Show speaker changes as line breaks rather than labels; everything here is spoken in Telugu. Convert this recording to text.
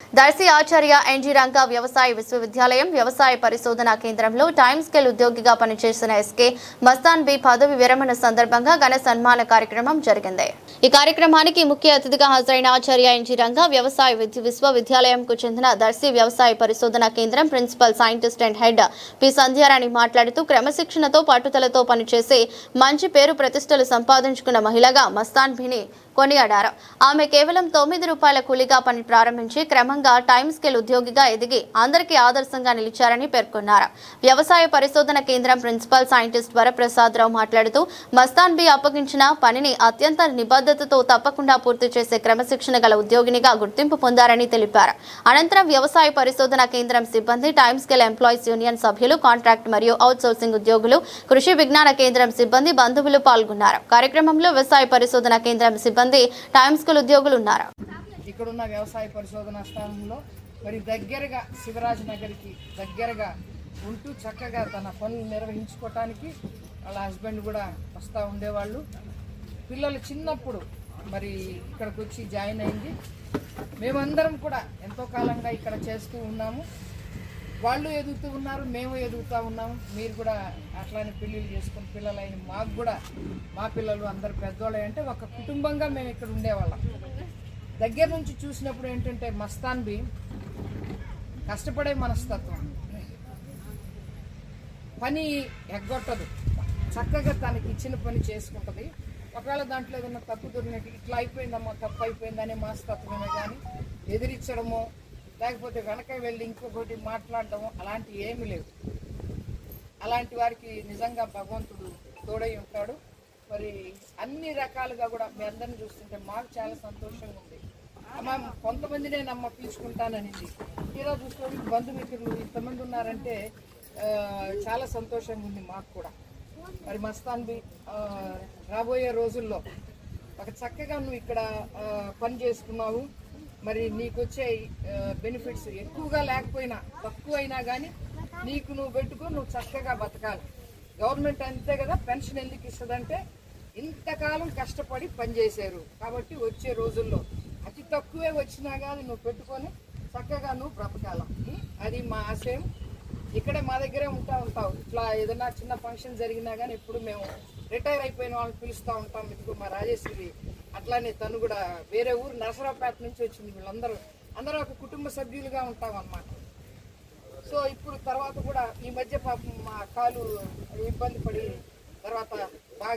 దర్శి ఆచార్య ఎన్జీ రంగా వ్యవసాయ విశ్వవిద్యాలయం వ్యవసాయ పరిశోధనా కేంద్రంలో టైమ్ స్కేల్ ఉద్యోగిగా పనిచేసిన ఎస్కే మస్తాన్ బి పదవి విరమణ సందర్భంగా ఘన సన్మాన కార్యక్రమం జరిగింది। ఈ కార్యక్రమానికి ముఖ్య అతిథిగా హాజరైన ఆచార్య ఎన్జీ రంగా వ్యవసాయ విశ్వవిద్యాలయంకు చెందిన దర్శి వ్యవసాయ పరిశోధనా కేంద్రం principal scientist and head P Sandhyarani మాట్లాడుతూ క్రమశిక్షణతో పట్టుదలతో పనిచేసి మంచి పేరు ప్రతిష్టలు సంపాదించుకున్న మహిళగా మస్తాన్ బిని కొనియాడారు। ఆమె కేవలం 9 రూపాయల కూలీగా పని ప్రారంభించి క్రమంగా టైమ్ స్కేల్ ఉద్యోగిగా ఎదిగి అందరికీ ఆదర్శంగా నిలిచారని పేర్కొన్నారు। వ్యవసాయ పరిశోధన కేంద్రం ప్రిన్సిపల్ సైంటిస్ట్ వరప్రసాద్ రావు మాట్లాడుతూ మస్తాన్ బి అప్పగించిన పనిని అత్యంత నిబద్ధతతో తప్పకుండా పూర్తి చేసే క్రమశిక్షణ గల ఉద్యోగినిగా గుర్తింపు పొందారని తెలిపారు। అనంతరం వ్యవసాయ పరిశోధన కేంద్రం సిబ్బంది, టైమ్ స్కేల్ ఎంప్లాయీస్ యూనియన్ సభ్యులు, కాంట్రాక్ట్ మరియు అవుట్ సోర్సింగ్ ఉద్యోగులు, కృషి విజ్ఞాన కేంద్రం సిబ్బంది, బంధువులు పాల్గొన్నారు। కార్యక్రమంలో వ్యవసాయ పరిశోధన కేంద్రం సిబ్బంది, టైమ్ స్కేల్ ఉద్యోగులు ఉన్నారు।
ఇక్కడున్న వ్యవసాయ పరిశోధన స్థానంలో మరి దగ్గరగా శివరాజ్ నగర్కి దగ్గరగా ఉంటూ చక్కగా తన పనులు నిర్వహించుకోవటానికి వాళ్ళ హస్బెండ్ కూడా వస్తూ ఉండేవాళ్ళు। పిల్లలు చిన్నప్పుడు మరి ఇక్కడికి వచ్చి జాయిన్ అయింది। మేమందరం కూడా ఎంతో కాలంగా ఇక్కడ చేస్తూ ఉన్నాము। వాళ్ళు ఎదుగుతూ ఉన్నారు, మేము ఎదుగుతూ ఉన్నాము। మీరు కూడా అట్లానే పెళ్ళిళ్ళు చేసుకుని పిల్లలైన మాకు కూడా మా పిల్లలు అందరు పెద్దవాళ్ళు అంటే ఒక కుటుంబంగా మేము ఇక్కడ ఉండేవాళ్ళం। దగ్గర నుంచి చూసినప్పుడు ఏంటంటే మస్తాన్ బి కష్టపడే మనస్తత్వం, పని ఎగ్గొట్టదు, చక్కగా తనకి ఇచ్చిన పని చేసుకుంటుంది। ఒకవేళ దాంట్లో ఏదన్నా తప్పు దొరికినట్టు ఇట్లా అయిపోయిందమ్మా, తప్పు అయిపోయిందనే మనస్తత్వమే కానీ ఎదిరించడమో లేకపోతే వెనక వెళ్ళి ఇంకొకటి మాట్లాడటము అలాంటి ఏమీ లేవు। అలాంటి వారికి నిజంగా భగవంతుడు తోడై ఉంటాడు। మరి అన్ని రకాలుగా కూడా మీ అందరిని చూస్తుంటే మాకు చాలా సంతోషంగా ఉంది। అమ్మ కొంతమందినే నమ్మ పిలుచుకుంటాననింది, తీరా చూసుకోవడానికి బంధుమిత్రులు ఇంతమంది ఉన్నారంటే చాలా సంతోషంగా ఉంది మాకు కూడా। మరి మస్తాన్ బి రాబోయే రోజుల్లో ఒక చక్కగా నువ్వు ఇక్కడ పని చేసుకున్నావు, మరి నీకు వచ్చే బెనిఫిట్స్ ఎక్కువగా లేకపోయినా తక్కువైనా కానీ నీకు నువ్వు పెట్టుకో, నువ్వు చక్కగా బతకాలి। గవర్నమెంట్ అంతే కదా, పెన్షన్ ఎందుకు ఇస్తుందంటే ఇంతకాలం కష్టపడి పనిచేశారు కాబట్టి వచ్చే రోజుల్లో అతి తక్కువే వచ్చినా కానీ నువ్వు పెట్టుకొని చక్కగా నువ్వు బ్రతకాల। అది మా ఆశయం। ఇక్కడే మా దగ్గరే ఉంటావు। ఇట్లా ఏదైనా చిన్న ఫంక్షన్ జరిగినా కానీ ఎప్పుడు మేము రిటైర్ అయిపోయిన వాళ్ళని పిలుస్తూ ఉంటాం। ఇప్పుడు మా రాజేశ్వరి అట్లానే తను కూడా వేరే ఊరు నరసరావుపేట నుంచి వచ్చింది। వీళ్ళందరూ ఒక కుటుంబ సభ్యులుగా ఉంటాం అన్నమాట। సో ఇప్పుడు తర్వాత కూడా ఈ మధ్య పాపం మా కాలు ఇబ్బంది పడి తర్వాత బాగా